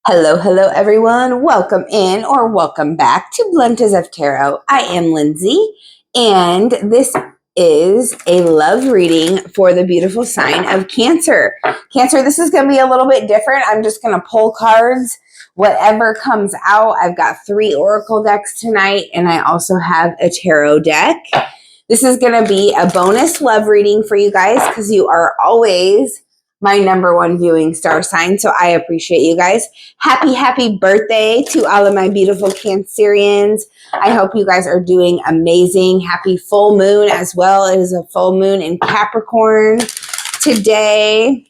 Hello, hello, everyone. Welcome in or welcome back to Blunt as of Tarot. I am Lindsay, and this is a love reading for the beautiful sign of Cancer. Cancer, this is going to be a little bit different. I'm just going to pull cards, whatever comes out. I've got 3 oracle decks tonight, and I also have a tarot deck. This is going to be a bonus love reading for you guys because you are always my #1 viewing star sign, so I appreciate you guys. Happy birthday to all of my beautiful Cancerians. I hope you guys are doing amazing. Happy full moon as well. It is a full moon in Capricorn today.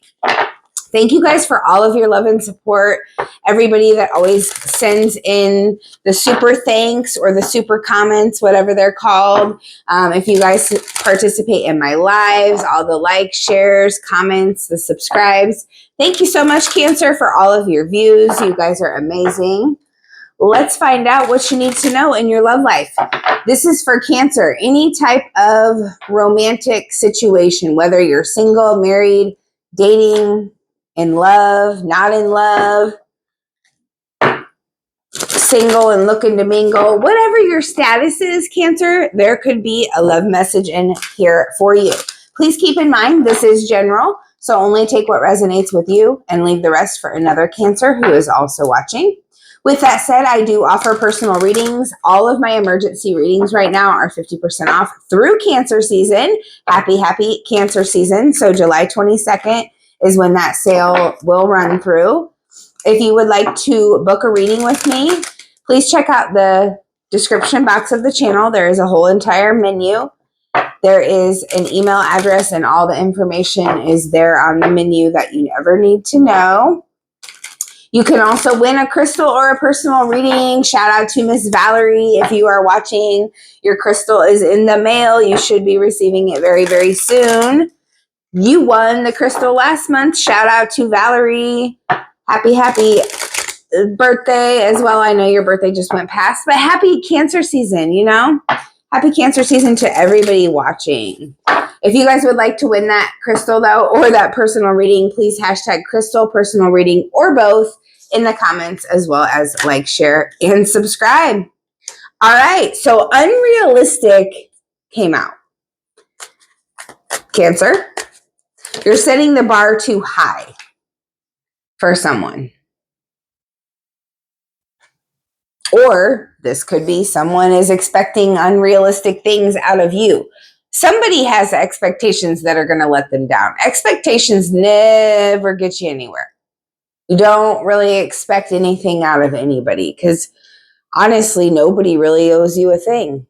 Thank you guys for all of your love and support. Everybody that always sends in the super thanks or the super comments, whatever they're called. If you guys participate in my lives, all the likes, shares, comments, the subscribes. Thank you so much, Cancer, for all of your views. You guys are amazing. Let's find out what you need to know in your love life. This is for Cancer. Any type of romantic situation, whether you're single, married, dating, in love, not in love, single and looking to mingle, whatever your status is, Cancer, there could be a love message in here for you. Please keep in mind, this is general, so only take what resonates with you and leave the rest for another Cancer who is also watching. With that said, I do offer personal readings. All of my emergency readings right now are 50% off through Cancer season. Happy Cancer season. So July 22nd is when that sale will run through. If you would like to book a reading with me, please check out the description box of the channel. There is a whole entire menu. There is an email address, and all the information is there on the menu that you ever need to know. You can also win a crystal or a personal reading. Shout out to Miss Valerie. If you are watching, your crystal is in the mail. You should be receiving it very, very soon. You won the crystal last month. Shout out to Valerie. Happy birthday as well. I know your birthday just went past, but happy Cancer season, you know? Happy Cancer season to everybody watching. If you guys would like to win that crystal, though, or that personal reading, please hashtag crystal, personal reading, or both in the comments, as well as like, share, and subscribe. All right, so unrealistic came out. Cancer, you're setting the bar too high for someone. Or this could be someone is expecting unrealistic things out of you. Somebody has expectations that are going to let them down. Expectations never get you anywhere. You don't really expect anything out of anybody because honestly, nobody really owes you a thing.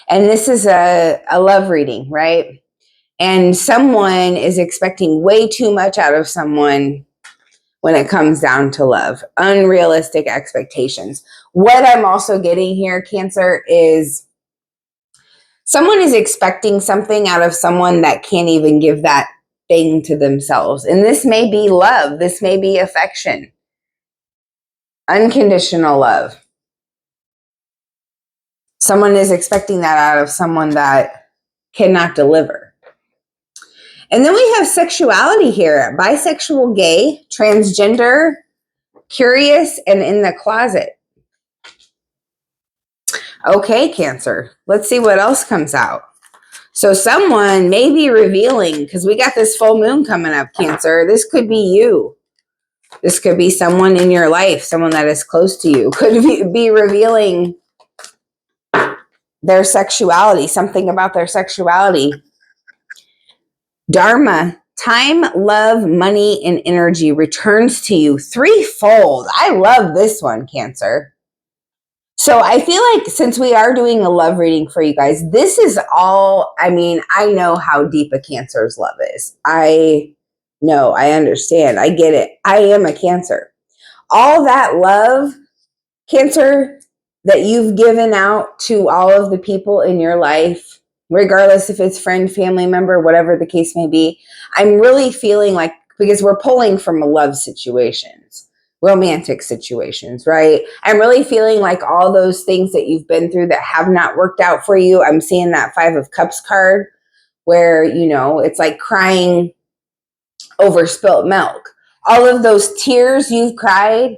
And this is a love reading, right? And someone is expecting way too much out of someone when it comes down to love. Unrealistic expectations. What I'm also getting here, Cancer, is someone is expecting something out of someone that can't even give that thing to themselves. And this may be love. This may be affection. Unconditional love. Someone is expecting that out of someone that cannot deliver. And then we have sexuality here. Bisexual, gay, transgender, curious, and in the closet. Okay, Cancer, let's see what else comes out. So someone may be revealing, because we got this full moon coming up, Cancer. This could be you. This could be someone in your life, someone that is close to you. Could be revealing their sexuality, something about their sexuality. Dharma, time, love, money, and energy returns to you threefold. I love this one, Cancer. So I feel like since we are doing a love reading for you guys, this is all, I mean, I know how deep a Cancer's love is. I know, I understand, I get it. I am a Cancer. All that love, Cancer, that you've given out to all of the people in your life, regardless if it's friend, family member, whatever the case may be, I'm really feeling like, because we're pulling from love situations, romantic situations, right? I'm really feeling like all those things that you've been through that have not worked out for you. I'm seeing that 5 of Cups card where, you know, it's like crying over spilt milk. All of those tears you've cried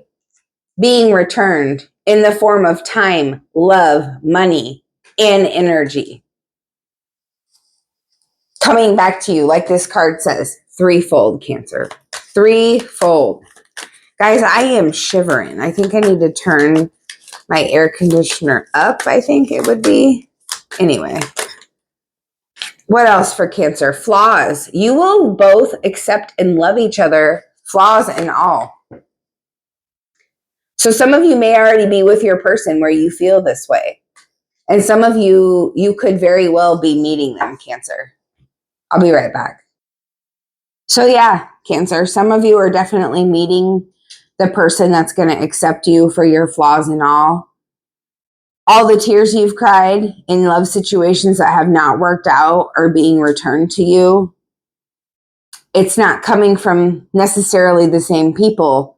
being returned in the form of time, love, money, and energy. Coming back to you, like this card says, threefold, Cancer. Threefold. Guys, I am shivering. I think I need to turn my air conditioner up, I think it would be. Anyway. What else for Cancer? Flaws. You will both accept and love each other, flaws and all. So some of you may already be with your person where you feel this way. And some of you, you could very well be meeting them, Cancer. I'll be right back. So yeah, Cancer, some of you are definitely meeting the person that's going to accept you for your flaws and all. All the tears you've cried in love situations that have not worked out are being returned to you. It's not coming from necessarily the same people,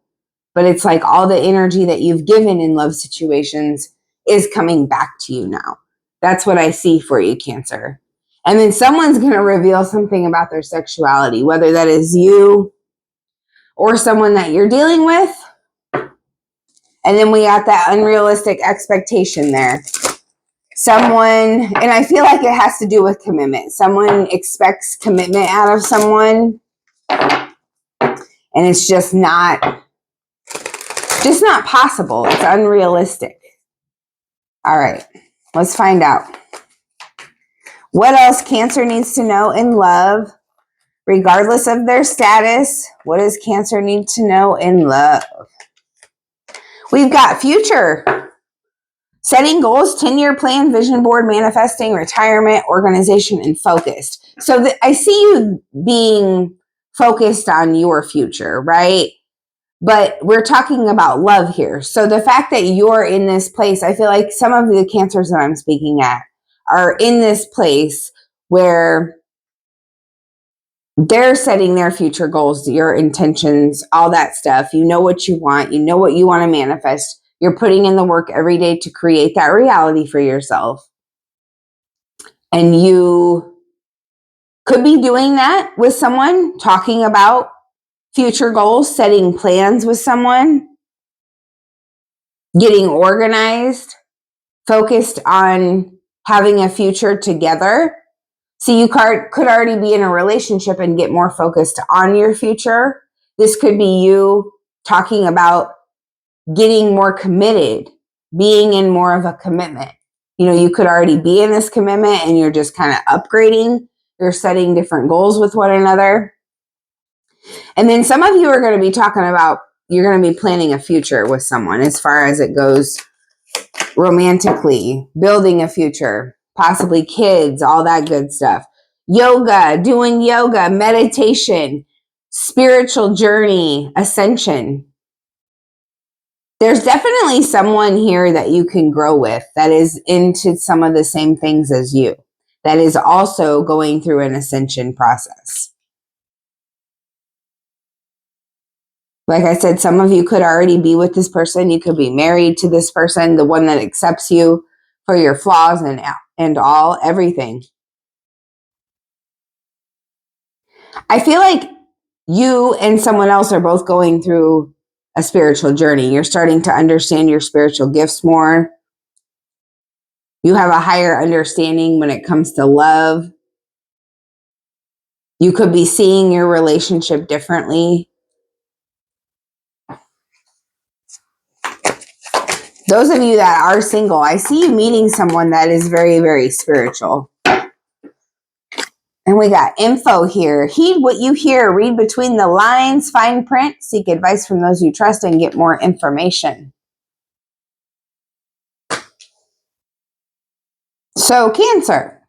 but it's like all the energy that you've given in love situations is coming back to you now. That's what I see for you, Cancer. And then someone's going to reveal something about their sexuality, whether that is you or someone that you're dealing with. And then we got that unrealistic expectation there. Someone, and I feel like it has to do with commitment. Someone expects commitment out of someone, and it's just not possible. It's unrealistic. All right, let's find out. What else Cancer needs to know in love, regardless of their status? What does Cancer need to know in love? We've got future. Setting goals, 10-year plan, vision board, manifesting, retirement, organization, and focused. So I see you being focused on your future, right? But we're talking about love here. So the fact that you're in this place, I feel like some of the Cancers that I'm speaking at are in this place where they're setting their future goals, your intentions, all that stuff. You know what you want. You know what you want to manifest. You're putting in the work every day to create that reality for yourself. And you could be doing that with someone, talking about future goals, setting plans with someone, getting organized, focused on having a future together. So you could already be in a relationship and get more focused on your future. This could be you talking about getting more committed, being in more of a commitment. You know, you could already be in this commitment and you're just kind of upgrading. You're setting different goals with one another. And then some of you are going to be talking about, you're going to be planning a future with someone as far as it goes romantically, building a future, possibly kids, all that good stuff. Yoga, doing yoga, meditation, spiritual journey, ascension. There's definitely someone here that you can grow with that is into some of the same things as you, that is also going through an ascension process. Like I said, some of you could already be with this person. You could be married to this person, the one that accepts you for your flaws and all, everything. I feel like you and someone else are both going through a spiritual journey. You're starting to understand your spiritual gifts more. You have a higher understanding when it comes to love. You could be seeing your relationship differently. Those of you that are single, I see you meeting someone that is very, very spiritual. And we got info here. Heed what you hear. Read between the lines. Fine print. Seek advice from those you trust and get more information. So, Cancer.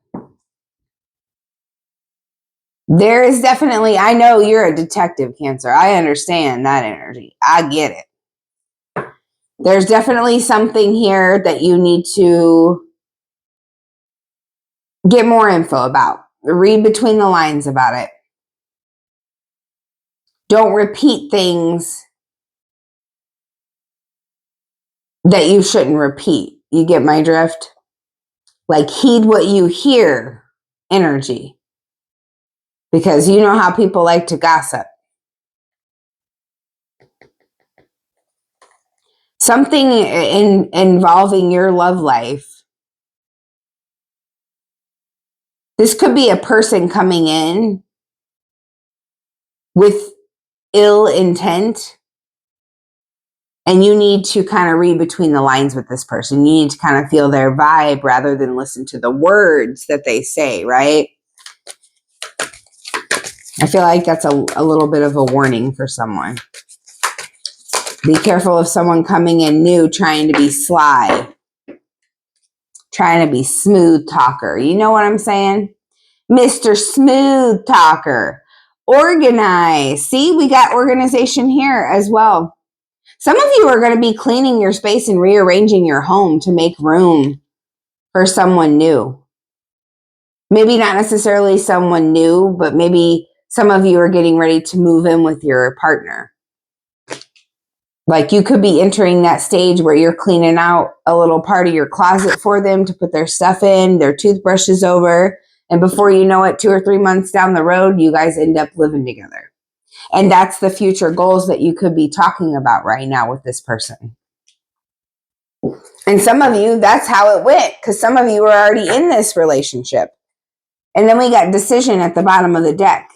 There is definitely, I know you're a detective, Cancer. I understand that energy. I get it. There's definitely something here that you need to get more info about. Read between the lines about it. Don't repeat things that you shouldn't repeat. You get my drift? Like, heed what you hear energy. Because you know how people like to gossip. something involving your love life. This could be a person coming in with ill intent, and you need to kind of read between the lines with this person. You need to kind of feel their vibe rather than listen to the words that they say, right? I feel like that's a little bit of a warning for someone. Be careful of someone coming in new trying to be sly, trying to be smooth talker. You know what I'm saying? Mr. Smooth Talker. Organize. See, we got organization here as well. Some of you are going to be cleaning your space and rearranging your home to make room for someone new. Maybe not necessarily someone new, but maybe some of you are getting ready to move in with your partner. Like you could be entering that stage where you're cleaning out a little part of your closet for them to put their stuff in, their toothbrushes over. And before you know it, 2 or 3 months down the road, you guys end up living together. And that's the future goals that you could be talking about right now with this person. And some of you, that's how it went, because some of you are already in this relationship. And then we got decision at the bottom of the deck.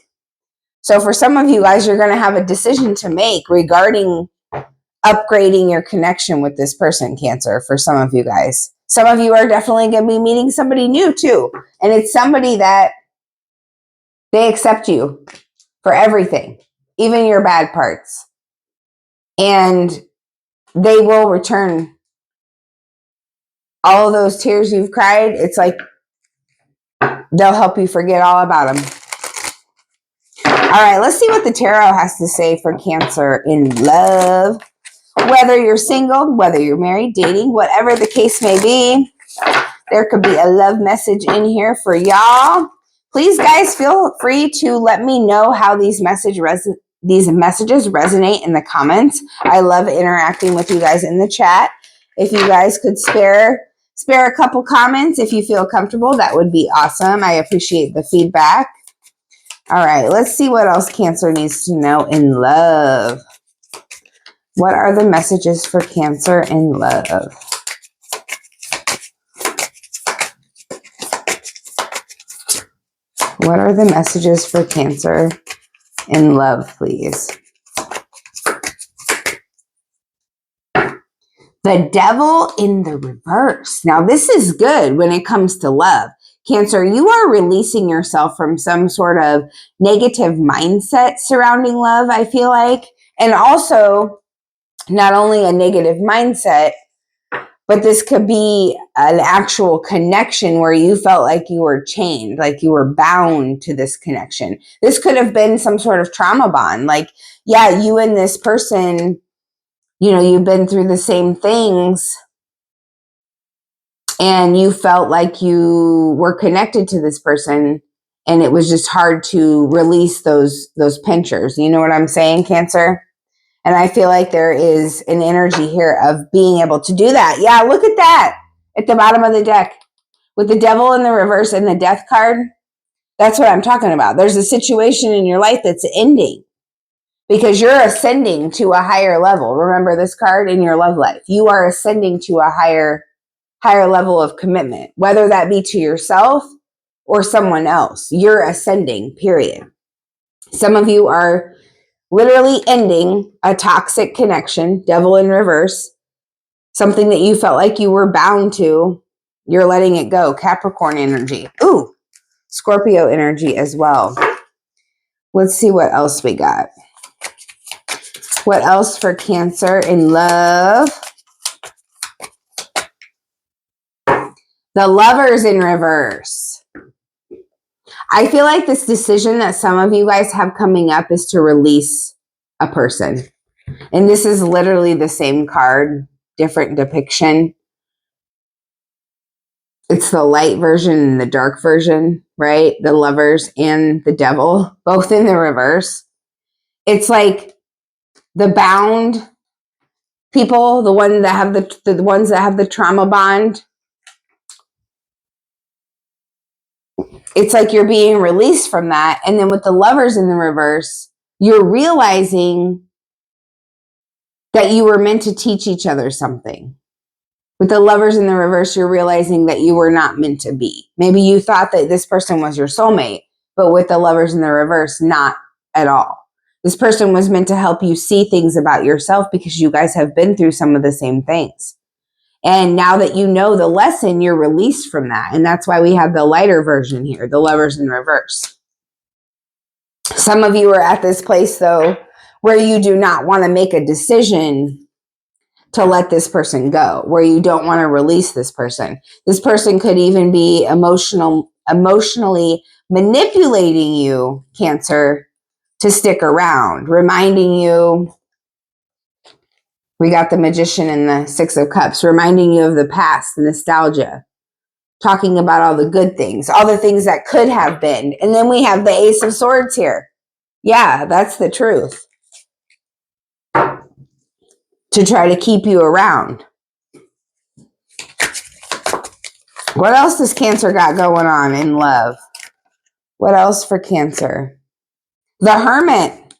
So for some of you guys, you're going to have a decision to make regarding upgrading your connection with this person, Cancer, for some of you guys. Some of you are definitely going to be meeting somebody new too. And it's somebody that they accept you for everything, even your bad parts. And they will return all of those tears you've cried. It's like they'll help you forget all about them. All right, let's see what the tarot has to say for Cancer in love. Whether you're single, whether you're married, dating, whatever the case may be, there could be a love message in here for y'all. Please, guys, feel free to let me know how these messages resonate in the comments. I love interacting with you guys in the chat. If you guys could spare a couple comments if you feel comfortable, that would be awesome. I appreciate the feedback. All right, let's see what else Cancer needs to know in love. What are the messages for Cancer in love? What are the messages for Cancer in love, please? The Devil in the reverse. Now, this is good when it comes to love. Cancer, you are releasing yourself from some sort of negative mindset surrounding love, I feel like. And also, not only a negative mindset, but this could be an actual connection where you felt like you were chained, like you were bound to this connection. This could have been some sort of trauma bond. Like, yeah, you and this person, you know, you've been through the same things and you felt like you were connected to this person and it was just hard to release those pinchers. You know what I'm saying, Cancer? And I feel like there is an energy here of being able to do that. Yeah, look at that at the bottom of the deck with the Devil in the reverse and the Death card. That's what I'm talking about. There's a situation in your life that's ending because you're ascending to a higher level. Remember this card in your love life. You are ascending to a higher level of commitment, whether that be to yourself or someone else. You're ascending, period. Some of you are literally ending a toxic connection, Devil in reverse, something that you felt like you were bound to. You're letting it go. Capricorn energy. Ooh, Scorpio energy as well. Let's see what else we got. What else for Cancer in love? The Lovers in reverse. I feel like this decision that some of you guys have coming up is to release a person. And this is literally the same card, different depiction. It's the light version and the dark version, right? The Lovers and the Devil, both in the reverse. It's like the bound people, the ones that have the trauma bond. It's like you're being released from that. And then with the Lovers in the reverse, you're realizing that you were meant to teach each other something. With the Lovers in the reverse, you're realizing that you were not meant to be. Maybe you thought that this person was your soulmate, but with the Lovers in the reverse, not at all. This person was meant to help you see things about yourself because you guys have been through some of the same things. And now that you know the lesson, you're released from that. And that's why we have the lighter version here, the Lovers in reverse. Some of you are at this place, though, where you do not want to make a decision to let this person go, where you don't want to release this person. This person could even be emotionally manipulating you, Cancer, to stick around, reminding you, we got the Magician and the Six of Cups, reminding you of the past, the nostalgia, talking about all the good things, all the things that could have been. And then we have the Ace of Swords here. Yeah, that's the truth. To try to keep you around. What else does Cancer got going on in love? What else for Cancer? The Hermit.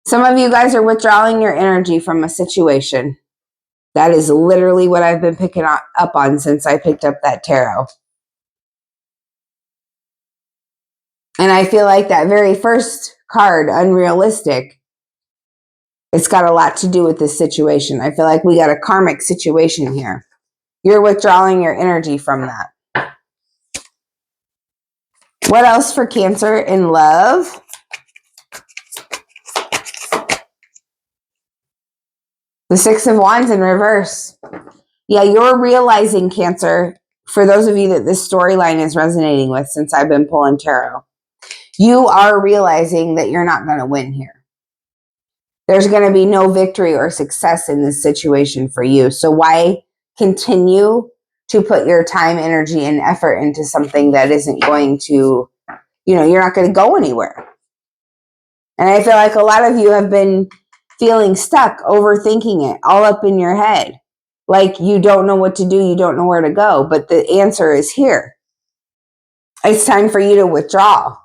Some of you guys are withdrawing your energy from a situation. That is literally what I've been picking up on since I picked up that tarot. And I feel like that very first card, Unrealistic, it's got a lot to do with this situation. I feel like we got a karmic situation here. You're withdrawing your energy from that. What else for Cancer in love? The Six of Wands in reverse. Yeah, you're realizing, Cancer, for those of you that this storyline is resonating with since I've been pulling tarot, you are realizing that you're not going to win here. There's going to be no victory or success in this situation for you. So why continue to put your time, energy, and effort into something that isn't going to, you're not going to go anywhere. And I feel like a lot of you have been feeling stuck, overthinking it, all up in your head. Like you don't know what to do, you don't know where to go, but the answer is here. It's time for you to withdraw.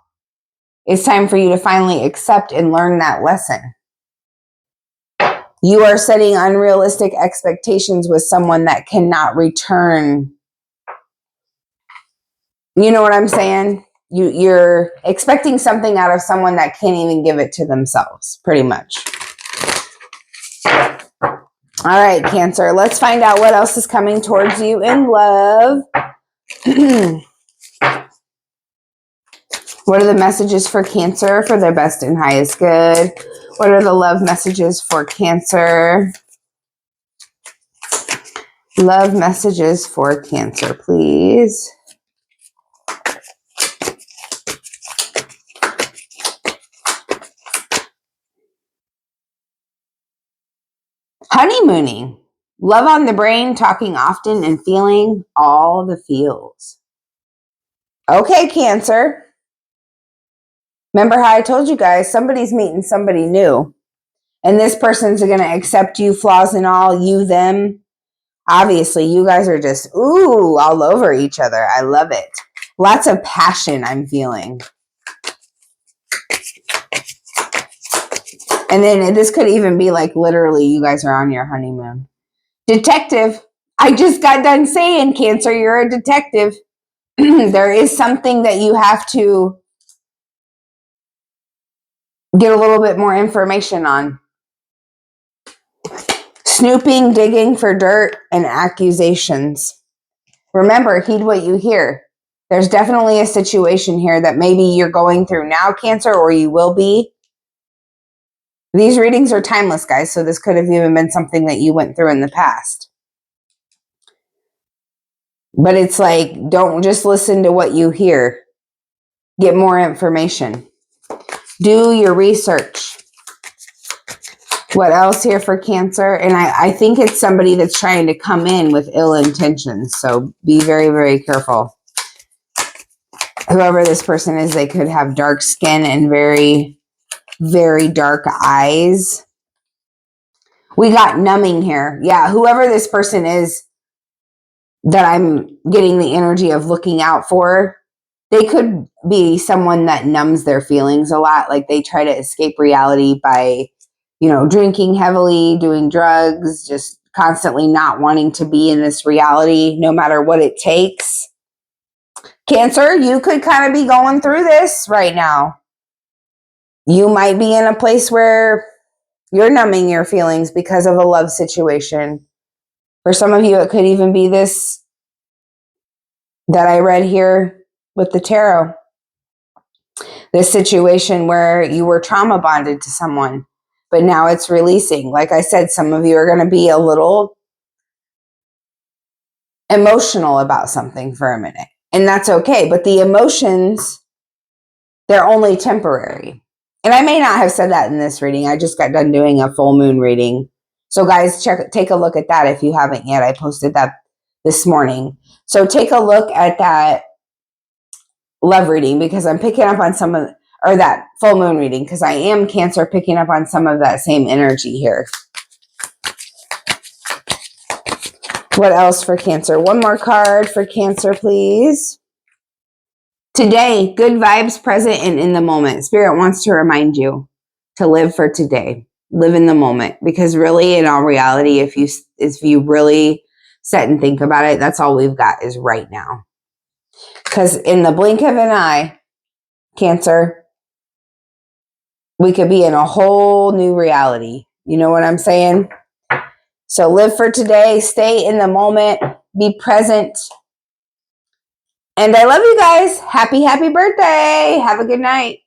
It's time for you to finally accept and learn that lesson. You are setting unrealistic expectations with someone that cannot return. You know what I'm saying? You're expecting something out of someone that can't even give it to themselves, pretty much. All right, Cancer, let's find out what else is coming towards you in love. What are the messages for Cancer for their best and highest good? What are the love messages for Cancer? Love messages for Cancer, please. Honeymooning. Love on the brain, talking often, and feeling all the feels. Okay, Cancer. Remember how I told you guys, somebody's meeting somebody new. And this person's going to accept you, flaws and all, you, them. Obviously, you guys are just, all over each other. I love it. Lots of passion I'm feeling. And then this could even be like literally you guys are on your honeymoon. Detective. I just got done saying, Cancer, you're a detective. There is something that you have to get a little bit more information on. Snooping, digging for dirt, and accusations. Remember, heed what you hear. There's definitely a situation here that maybe you're going through now, Cancer, or you will be. These readings are timeless, guys, so this could have even been something that you went through in the past. But it's like, don't just listen to what you hear. Get more information. Do your research. What else here for Cancer? And I think it's somebody that's trying to come in with ill intentions, so be very, very careful. Whoever this person is, they could have dark skin and very, very dark eyes. We got numbing here. Yeah, whoever this person is that I'm getting the energy of looking out for, they could be someone that numbs their feelings a lot. Like they try to escape reality by drinking heavily, doing drugs, just constantly not wanting to be in this reality, no matter what it takes. Cancer, you could kind of be going through this right now. You might be in a place where you're numbing your feelings because of a love situation. For some of you, it could even be this that I read here with the tarot. This situation where you were trauma bonded to someone, but now it's releasing. Like I said, some of you are going to be a little emotional about something for a minute, and that's okay. But the emotions, they're only temporary. And I may not have said that in this reading. I just got done doing a full moon reading. So guys, take a look at that if you haven't yet. I posted that this morning. So take a look at that love reading, because I'm picking up on some of, or that full moon reading, because I am Cancer, picking up on some of that same energy here. What else for Cancer? One more card for Cancer, please. Today, good vibes, present and in the moment. Spirit wants to remind you to live for today. Live in the moment, because really, in all reality, if you really sit and think about it, that's all we've got is right now. Because in the blink of an eye, Cancer, we could be in a whole new reality. You know what I'm saying? So live for today, stay in the moment, be present. And I love you guys. Happy birthday. Have a good night.